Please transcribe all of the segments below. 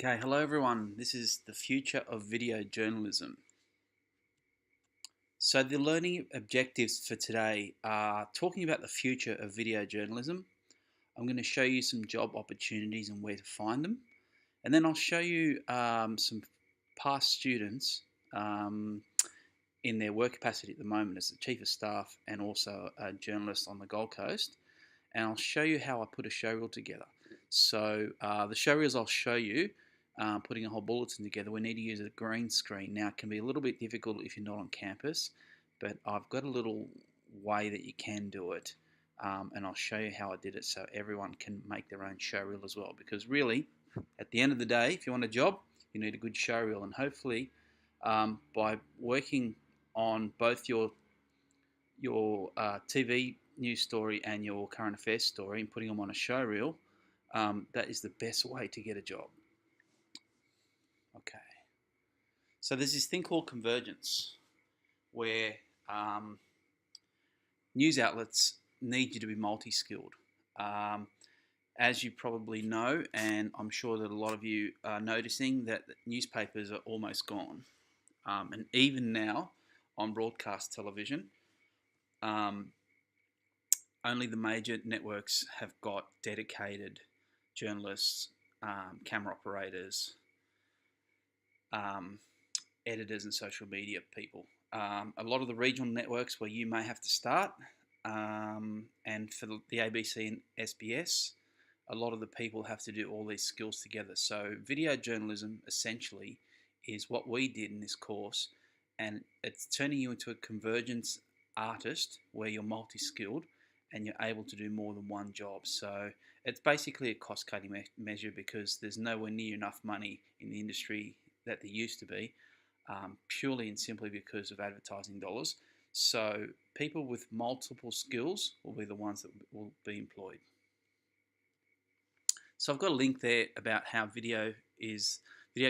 Okay, hello everyone. This is the future of video journalism. So the learning objectives for today are talking about the future of video journalism. I'm going to show you some job opportunities and where to find them. And then I'll show you some past students um, in their work capacity at the moment as the Chief of Staff and also a journalist on the Gold Coast. And I'll show you how I put a showreel together. So the showreels I'll show you, putting a whole bulletin together, we need to use a green screen. Now it can be a little bit difficult if you're not on campus, but I've got a little way that you can do it, and I'll show you how I did it so everyone can make their own showreel as well. Because really, at the end of the day, if you want a job, you need a good showreel, and hopefully, by working on both your TV news story and your current affairs story and putting them on a showreel, that is the best way to get a job. Okay. So there's this thing called convergence where news outlets need you to be multi-skilled. As you probably know, and I'm sure that a lot of you are noticing, that newspapers are almost gone. And even now on broadcast television, only the major networks have got dedicated journalists, camera operators, editors and social media people. A lot of the regional networks where you may have to start, and for the ABC and SBS, a lot of the people have to do all these skills together. So video journalism essentially is what we did in this course, and it's turning you into a convergence artist where you're multi-skilled and you're able to do more than one job. So it's basically a cost-cutting measure because there's nowhere near enough money in the industry that there used to be, purely and simply because of advertising dollars. So people with multiple skills will be the ones that will be employed. So I've got a link there about how video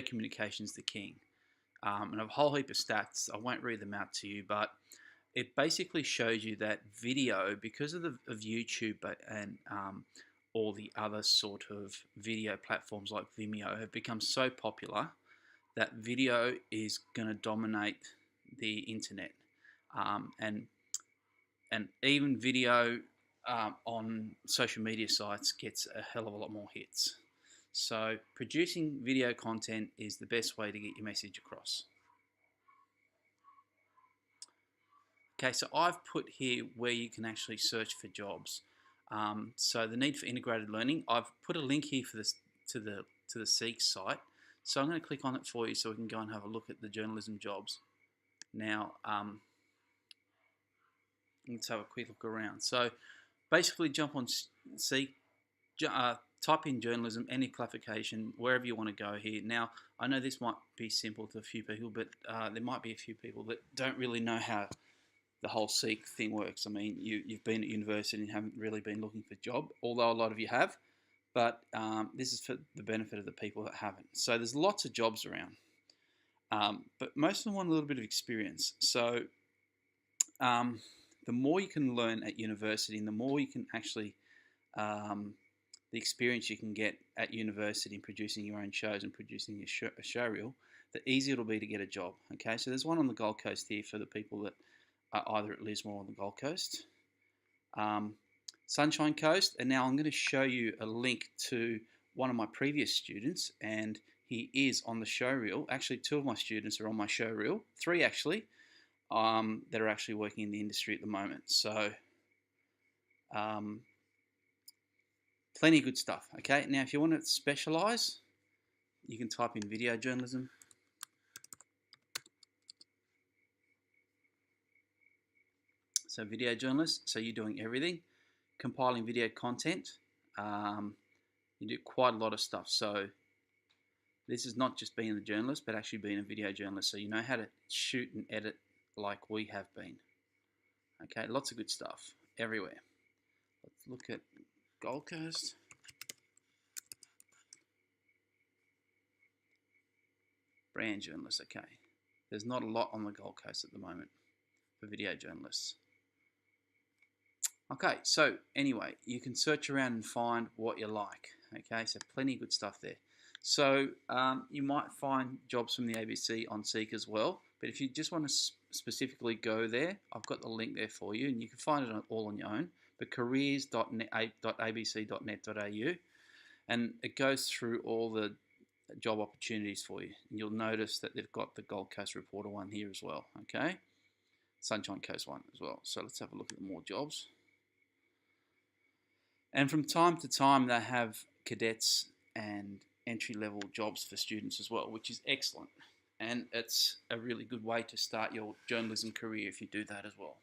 communication is the king. And I have a whole heap of stats. I won't read them out to you, but it basically shows you that video, because of YouTube and all the other sort of video platforms like Vimeo, have become so popular that video is going to dominate the internet, and even video on social media sites gets a hell of a lot more hits. So producing video content is the best way to get your message across. Okay, so I've put here where you can actually search for jobs. So the need for integrated learning, I've put a link here for this to the Seek site. So I'm going to click on it for you so we can go and have a look at the journalism jobs. Now, let's have a quick look around. So basically jump on Seek, type in journalism, any classification, wherever you want to go here. Now, I know this might be simple to a few people, but there might be a few people that don't really know how the whole Seek thing works. I mean, you've been at university and haven't really been looking for a job, although a lot of you have, but this is for the benefit of the people that haven't. So there's lots of jobs around, but most of them want a little bit of experience. So the more you can learn at university and the more you can actually, the experience you can get at university in producing your own shows and producing a showreel, the easier it'll be to get a job. Okay, so there's one on the Gold Coast here for the people that are either at Lismore or on the Gold Coast. Sunshine Coast, and now I'm going to show you a link to one of my previous students, and he is on the showreel. Actually, two of my students are on my showreel, three actually, that are actually working in the industry at the moment. So plenty of good stuff. Okay, now if you want to specialise, you can type in video journalism. So video journalist, so you're doing everything. Compiling video content, you do quite a lot of stuff. So this is not just being a journalist, but actually being a video journalist. So you know how to shoot and edit like we have been. Okay, lots of good stuff everywhere. Let's look at Gold Coast. Brand journalists, okay. There's not a lot on the Gold Coast at the moment for video journalists. Okay, so anyway, you can search around and find what you like. Okay, so plenty of good stuff there. So you might find jobs from the ABC on Seek as well. But if you just want to specifically go there, I've got the link there for you, and you can find it all on your own. But careers.abc.net.au, and it goes through all the job opportunities for you. And you'll notice that they've got the Gold Coast Reporter one here as well. Okay, Sunshine Coast one as well. So let's have a look at more jobs. And from time to time, they have cadets and entry-level jobs for students as well, which is excellent. And it's a really good way to start your journalism career if you do that as well.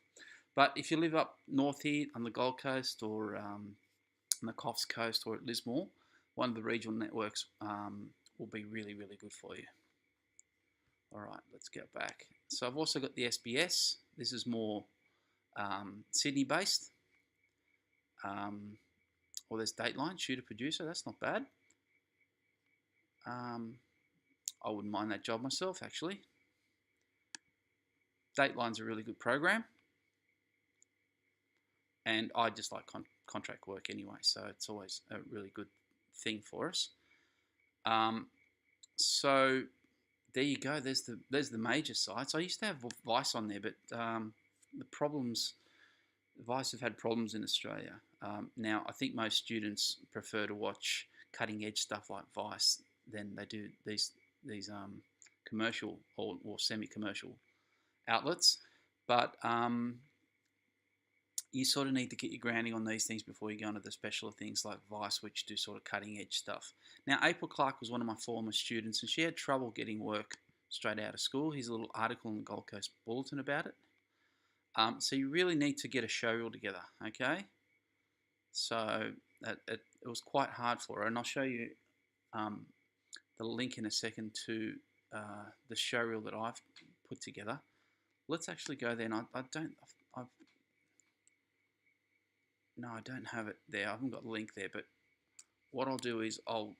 But if you live up north here on the Gold Coast or on the Coffs Coast or at Lismore, one of the regional networks will be really, really good for you. All right, let's get back. So I've also got the SBS. This is more Sydney-based. Or there's Dateline, shooter producer. That's not bad. I wouldn't mind that job myself, actually. Dateline's a really good program, and I just like contract work anyway, so it's always a really good thing for us. So there you go. There's the major sites. I used to have Vice on there, but the problems. Vice have had problems in Australia. Now, I think most students prefer to watch cutting-edge stuff like Vice than they do these commercial or semi-commercial outlets. But you sort of need to get your grounding on these things before you go into the specialer things like Vice, which do sort of cutting-edge stuff. Now, April Clark was one of my former students, and she had trouble getting work straight out of school. Here's a little article in the Gold Coast Bulletin about it. So you really need to get a showreel together, okay? So it was quite hard for her, and I'll show you the link in a second to the showreel that I've put together. Let's actually go there, and I don't have it there. I haven't got the link there, but what I'll do is I'll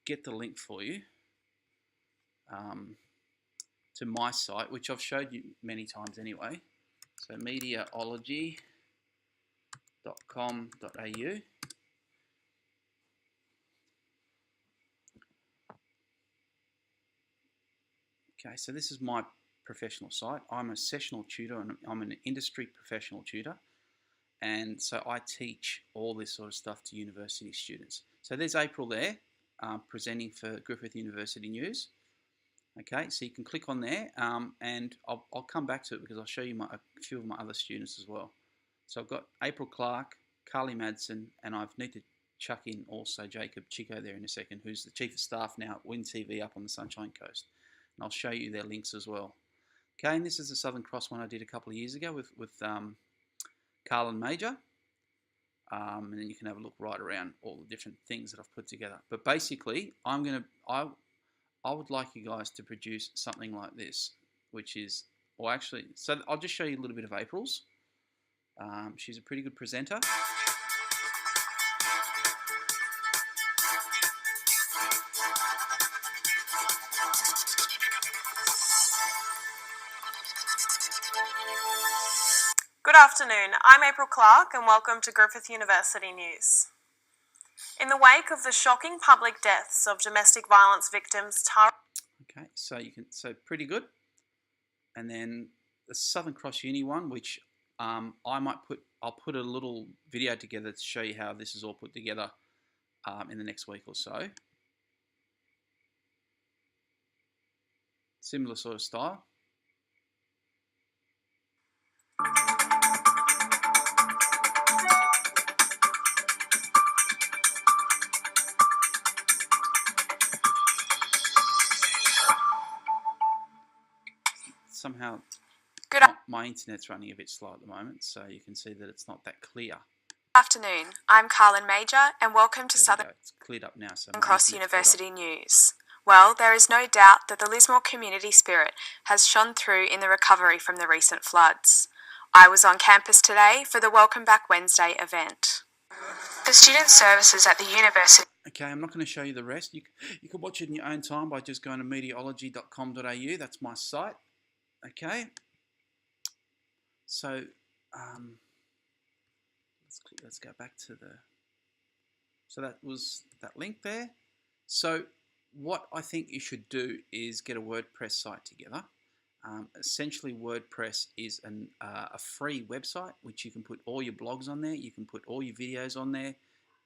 get the link for you to my site, which I've showed you many times anyway. So mediaology.com.au. Okay, so this is my professional site. I'm a sessional tutor and I'm an industry professional tutor. And so I teach all this sort of stuff to university students. So there's April there presenting for Griffith University News. Okay, so you can click on there and I'll come back to it because I'll show you a few of my other students as well. So I've got April Clark, Carly Madsen, and I need to chuck in also Jacob Chico there in a second, who's the Chief of Staff now at Win TV up on the Sunshine Coast. And I'll show you their links as well. Okay, and this is the Southern Cross one I did a couple of years ago with Carlin Major. And then you can have a look right around all the different things that I've put together. But basically, I would like you guys to produce something like this, which is, well, actually, so I'll just show you a little bit of April's. She's a pretty good presenter. Good afternoon, I'm April Clark and welcome to Griffith University News. In the wake of the shocking public deaths of domestic violence victims Tara... Okay, so pretty good. And then the Southern Cross Uni one, which I'll put a little video together to show you how this is all put together in the next week or so. Similar sort of style. Somehow my internet's running a bit slow at the moment, so you can see that it's not that clear. Good afternoon, I'm Carlin Major and welcome to Southern It's cleared up now, so Cross University News. Well, there is no doubt that the Lismore community spirit has shone through in the recovery from the recent floods. I was on campus today for the Welcome Back Wednesday event. The student services at the university... Okay, I'm not going to show you the rest. You can watch it in your own time by just going to mediaology.com.au. That's my site. Okay, so let's go back to so that was that link there. So what I think you should do is get a WordPress site together. Essentially, WordPress is a free website which you can put all your blogs on there, you can put all your videos on there,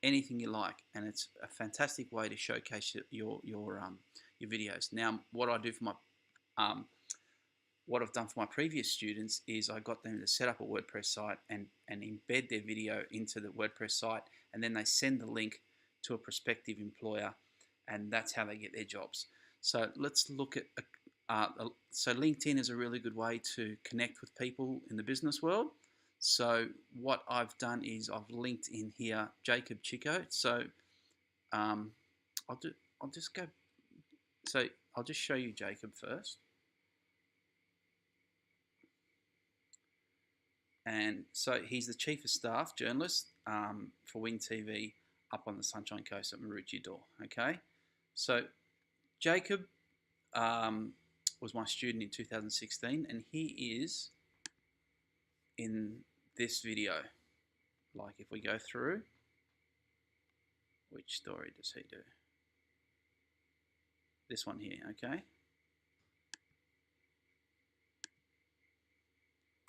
anything you like, and it's a fantastic way to showcase your videos. Now, what I do for my what I've done for my previous students is I got them to set up a WordPress site and embed their video into the WordPress site, and then they send the link to a prospective employer, and that's how they get their jobs. So let's look at so LinkedIn is a really good way to connect with people in the business world. So what I've done is I've linked in here Jacob Chico. So I'll just show you Jacob first. And so he's the Chief of Staff journalist for Win TV up on the Sunshine Coast at Maroochydore. Okay, so Jacob was my student in 2016, and he is in this video. Like if we go through, which story does he do? This one here, okay?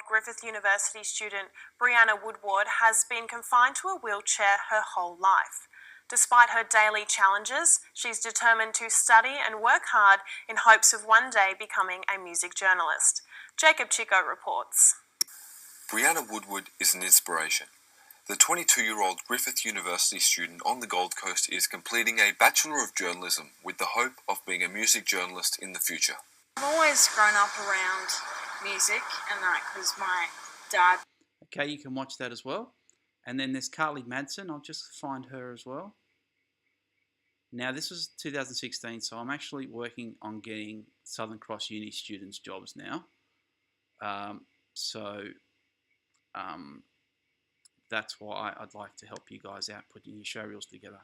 Griffith University student Brianna Woodward has been confined to a wheelchair her whole life. Despite her daily challenges, she's determined to study and work hard in hopes of one day becoming a music journalist. Jacob Chico reports. Brianna Woodward is an inspiration. The 22-year-old Griffith University student on the Gold Coast is completing a Bachelor of Journalism with the hope of being a music journalist in the future. I've always grown up around music and that because my dad... Okay, you can watch that as well. And then there's Carly Madsen. I'll just find her as well. Now, this was 2016, so I'm actually working on getting Southern Cross Uni students jobs now. That's why I'd like to help you guys out putting your show reels together.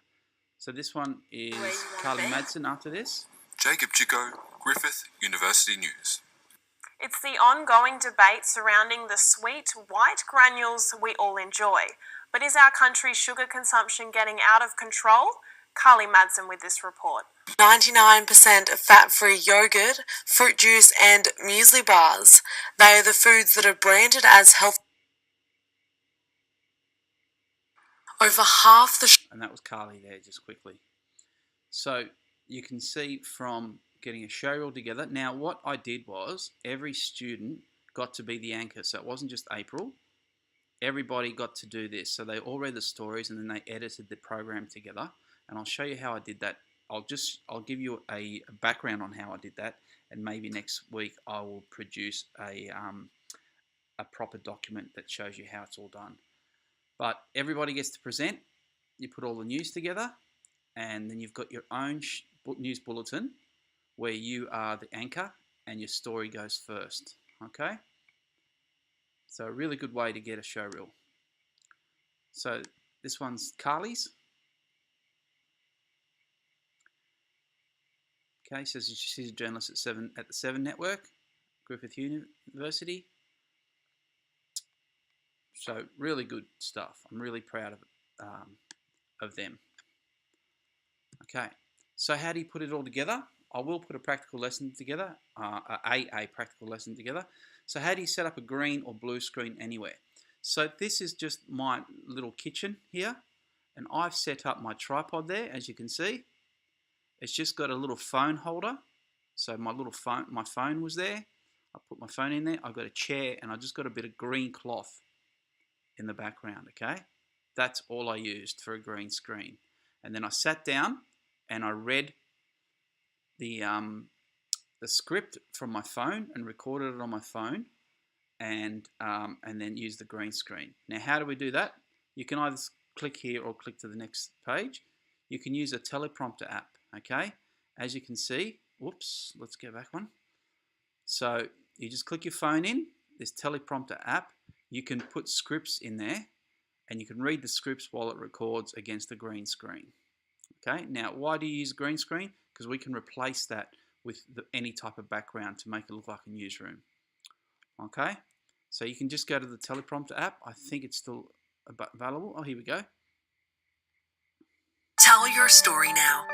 So this one is Carly Madsen after this. Jacob Chico, Griffith University News. It's the ongoing debate surrounding the sweet, white granules we all enjoy. But is our country's sugar consumption getting out of control? Carly Madsen with this report. 99% of fat-free yogurt, fruit juice and muesli bars. They are the foods that are branded as health. Over half the... And that was Carly there, just quickly. So you can see from getting a show reel together. Now, what I did was every student got to be the anchor. So it wasn't just April. Everybody got to do this. So they all read the stories and then they edited the program together. And I'll show you how I did that. I'll give you a background on how I did that. And maybe next week I will produce a proper document that shows you how it's all done. But everybody gets to present. You put all the news together. And then you've got your own news bulletin where you are the anchor and your story goes first. Okay? So a really good way to get a show reel. So this one's Carly's. Okay, so she's a journalist at the 7 Network, Griffith University. So really good stuff. I'm really proud of them. Okay, so how do you put it all together? I will put a practical lesson together, a practical lesson together. So how do you set up a green or blue screen anywhere? So this is just my little kitchen here, and I've set up my tripod there, as you can see. It's just got a little phone holder. So my phone was there. I put my phone in there. I've got a chair, and I just got a bit of green cloth in the background, okay? That's all I used for a green screen. And then I sat down and I read the script from my phone and recorded it on my phone, and then used the green screen. Now, how do we do that? You can either click here or click to the next page. You can use a teleprompter app, okay? As you can see, whoops, let's go back one. So you just click your phone in, this teleprompter app. You can put scripts in there, and you can read the scripts while it records against the green screen. Okay, now why do you use a green screen? Because we can replace that with any type of background to make it look like a newsroom. Okay, so you can just go to the teleprompter app. I think it's still available. Oh, here we go. Tell your story now.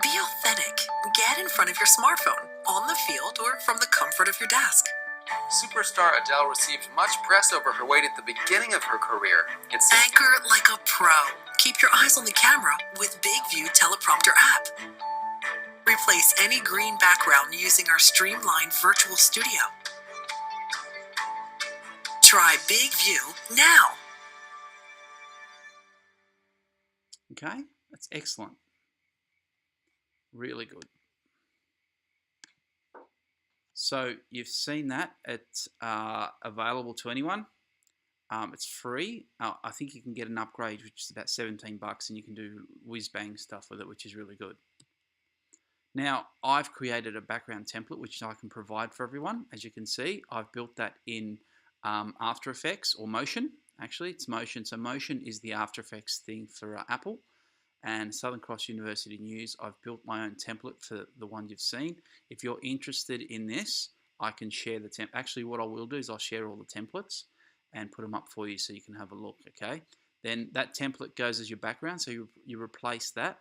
Be authentic. Get in front of your smartphone, on the field, or from the comfort of your desk. Superstar Adele received much press over her weight at the beginning of her career. It seems Anchor like a pro. Keep your eyes on the camera with BigView Teleprompter app. Replace any green background using our streamlined virtual studio. Try BigView now. Okay, that's excellent. Really good. So you've seen that. It's available to anyone. It's free. I think you can get an upgrade, which is about 17 bucks, and you can do whiz-bang stuff with it, which is really good. Now, I've created a background template, which I can provide for everyone. As you can see, I've built that in After Effects or Motion. Actually, it's Motion. So Motion is the After Effects thing for Apple. And Southern Cross University News, I've built my own template for the one you've seen. If you're interested in this, I can share the template. Actually, what I will do is I'll share all the templates and put them up for you so you can have a look, okay? Then that template goes as your background, so you replace that.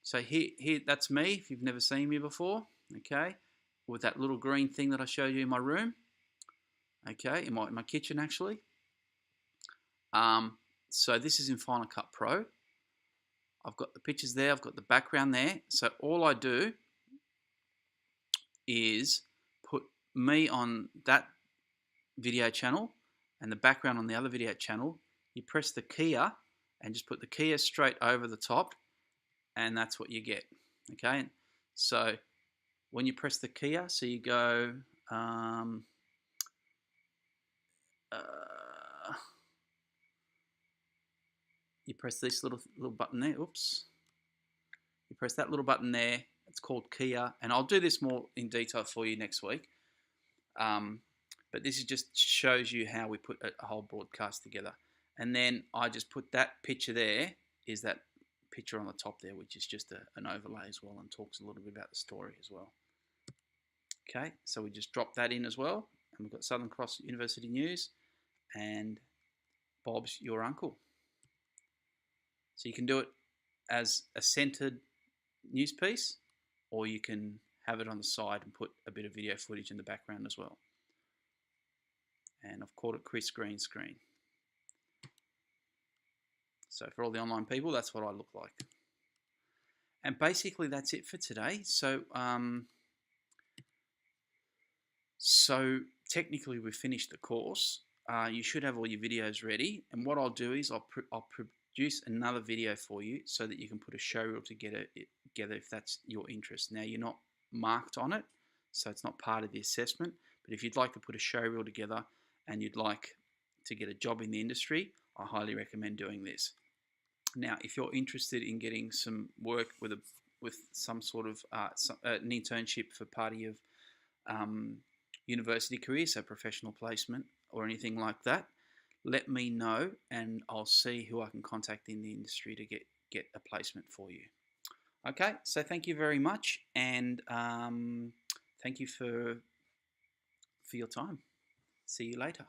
So here, that's me, if you've never seen me before, okay? With that little green thing that I showed you in my room, okay, in my kitchen actually. So this is in Final Cut Pro. I've got the pictures there, I've got the background there. So all I do is put me on that video channel and the background on the other video channel. You press the keyer and just put the keyer straight over the top, and that's what you get, okay? So when you press the keyer, so you go, you press this little button there, oops. You press that little button there, it's called keyer, and I'll do this more in detail for you next week. But this is just shows you how we put a whole broadcast together. And then I just put that picture there, is that picture on the top there, which is just an overlay as well and talks a little bit about the story as well. Okay, so we just drop that in as well. And we've got Southern Cross University News and Bob's Your Uncle. So you can do it as a centered news piece, or you can have it on the side and put a bit of video footage in the background as well. And I've called it Chris Green Screen. So for all the online people, that's what I look like. And basically that's it for today. So technically we've finished the course. You should have all your videos ready. And what I'll do is I'll produce another video for you so that you can put a showreel together if that's your interest. Now you're not marked on it, so it's not part of the assessment. But if you'd like to put a showreel together and you'd like to get a job in the industry, I highly recommend doing this. Now, if you're interested in getting some work with some sort of an internship for part of your university career, so professional placement or anything like that, let me know and I'll see who I can contact in the industry to get a placement for you. Okay, so thank you very much, and thank you for your time. See you later.